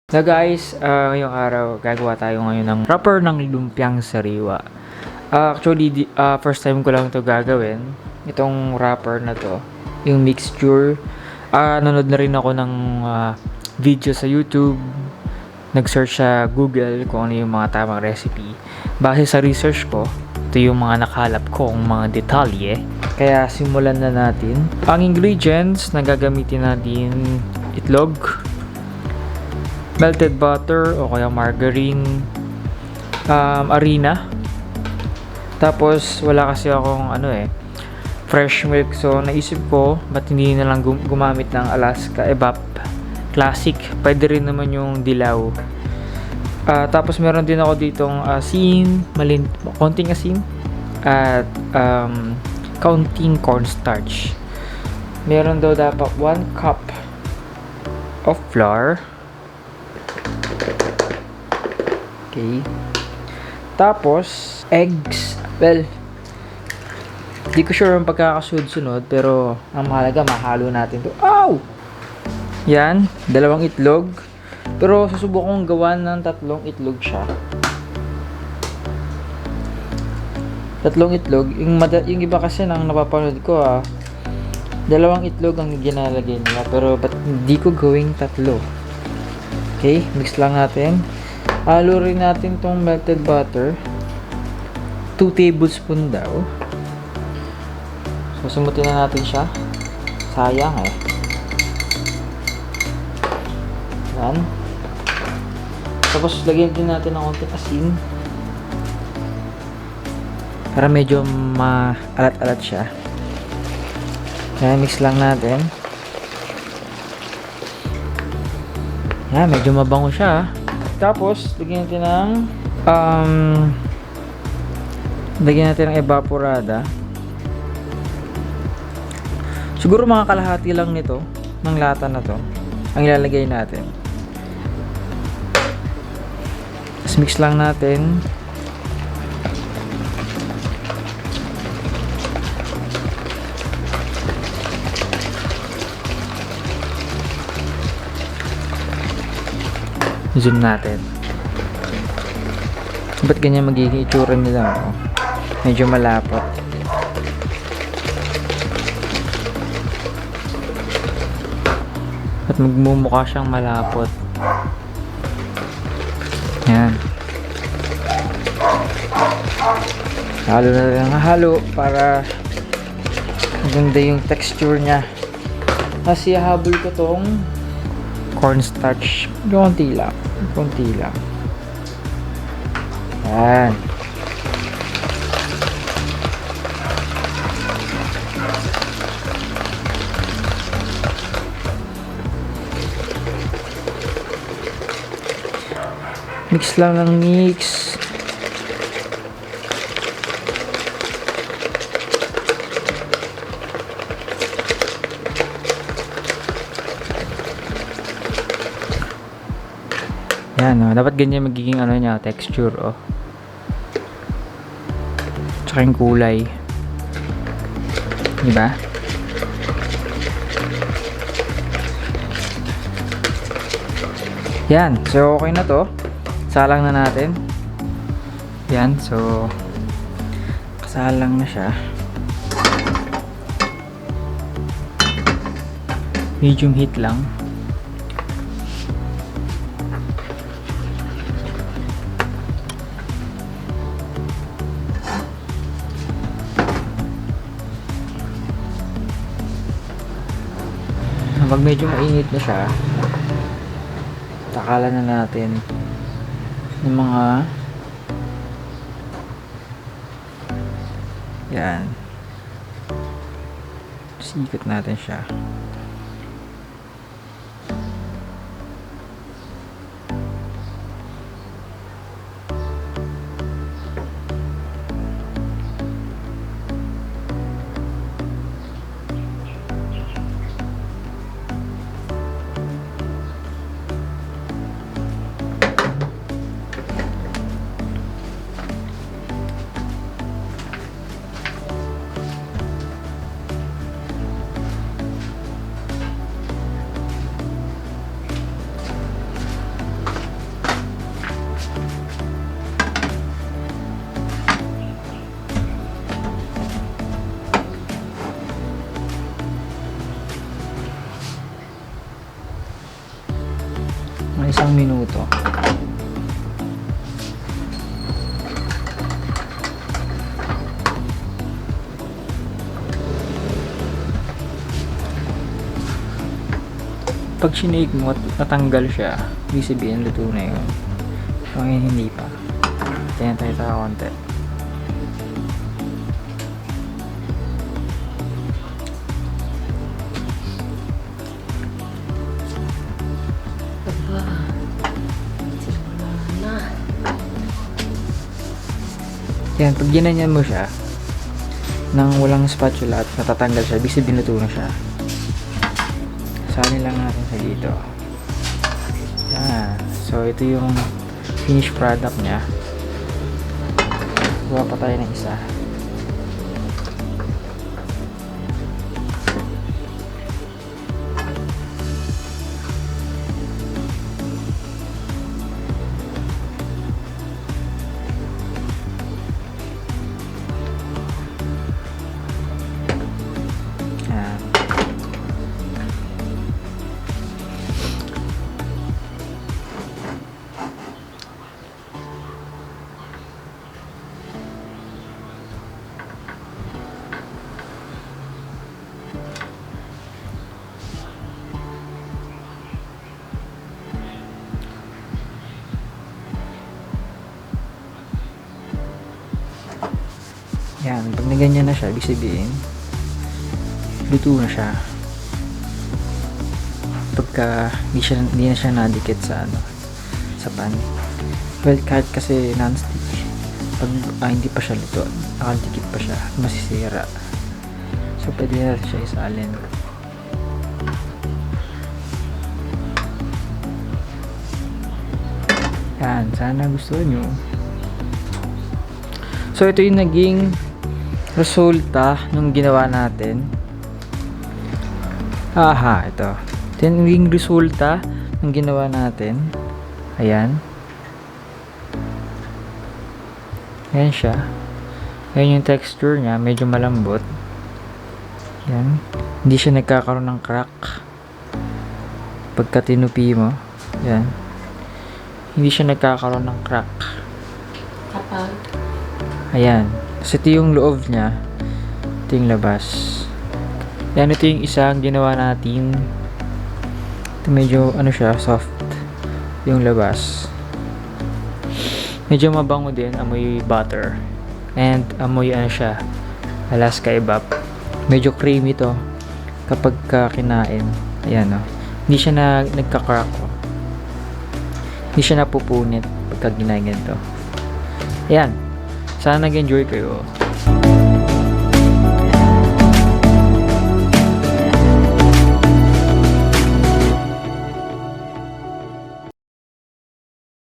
So guys, ngayong araw gagawa tayo ngayon ng wrapper ng lumpiang sariwa. Actually, first time ko lang ito gagawin. Itong wrapper na to, yung mixture. Nanood na rin ako ng video sa YouTube. Nag-search sa Google kung ano yung mga tamang recipe. Base sa research ko, ito yung mga nakalap kong mga detalye. Kaya simulan na natin. Ang ingredients na gagamitin natin: itlog, melted butter o kaya margarine, harina. Tapos wala kasi akong fresh milk, so naisip ko ba't hindi na lang gumamit ng Alaska Evap Classic. Pwede rin naman yung dilaw. Tapos meron din ako ditong asin, konting asin at kaunting cornstarch. Meron daw dapat 1 cup of flour. Okay. Tapos, eggs. Well, di ko sure ang pagkakasunod-sunod, pero ang mahalaga, mahalo natin to. Ow! Yan, 2 itlog. Pero susubukong gawan ng 3 itlog siya. 3 itlog. Yung iba kasi nang napapanood ko, 2 itlog ang ginalagay nila. Pero ba't hindi ko gawing 3? Okay, mix lang natin. Halo rin natin tong melted butter. 2 tablespoon daw. So, sumutin na natin siya. Sayang Yan. Tapos, lagyan din natin ng konting asin. Para medyo maalat-alat siya. Yan, mix lang natin. Yan, medyo mabango siya. Tapos, lagyan natin ng evaporada. Siguro mga kalahati lang nito, ng lata na to, ang ilalagay natin. Tapos, mix lang natin. Zoom natin. Ba't ganyan magiging itsura nila? Medyo malapot. At magmumukha siyang malapot. Yan. Halo na rin ang halo para maganda yung texture niya. Kasi habol ko tong cornstarch. Konti lang. Yan. Mix lang ng mix. Yan, dapat ganyan magiging niya, texture, tsaka yung kulay, diba? Yan, so okay na to. Salang na natin. Yan, so kasalang na siya. Medium heat lang. Pag medyo mainit na siya, takalan na natin ng mga yan. Sikot natin siya. Mga 1 minuto. Pag sinake mo at natanggal siya, ibig sabihin luto na yun. So ngayon hindi pa. Tingnan tayo sa konti. Yan, pag ginanyan mo siya nang walang spatula at natatanggal siya, ibig sabihin luto na siya. Salin lang natin sa dito. Yan. So, ito yung finished product niya. Gawa pa tayo ng isa. Yan. Yan, pag naganyan na siya, ibig sabihin, luto na siya. Pagka hindi na siya nadikit sa sa pan. Well, kahit kasi non-stick, pag hindi pa siya luto, nakadikit pa siya, masisira. So, pwede na siya isalin. Yan, sana gusto nyo. So, ito yung naging resulta nung ginawa natin. Aha, ito. Ito yung naging resulta nung ginawa natin. Ayan. Ayan siya. Ayan yung texture niya. Medyo malambot. Ayan. Hindi siya nagkakaroon ng crack. Pagka tinupi mo. Ayan. Hindi siya nagkakaroon ng crack. Kapag? Ayan. Kasi ito yung loob niya. Ito yung labas. Yan, ito yung isang ginawa natin. Ito medyo, siya, soft. Yung labas. Medyo mabango din. Amoy butter. And amoy, siya, Alaska Evap. Medyo creamy to. Kapag kinain. Ayan, Hindi siya nagka-crack. Hindi siya napupunit pagka ginaganyan to. Ayan. Sana nag-enjoy kayo.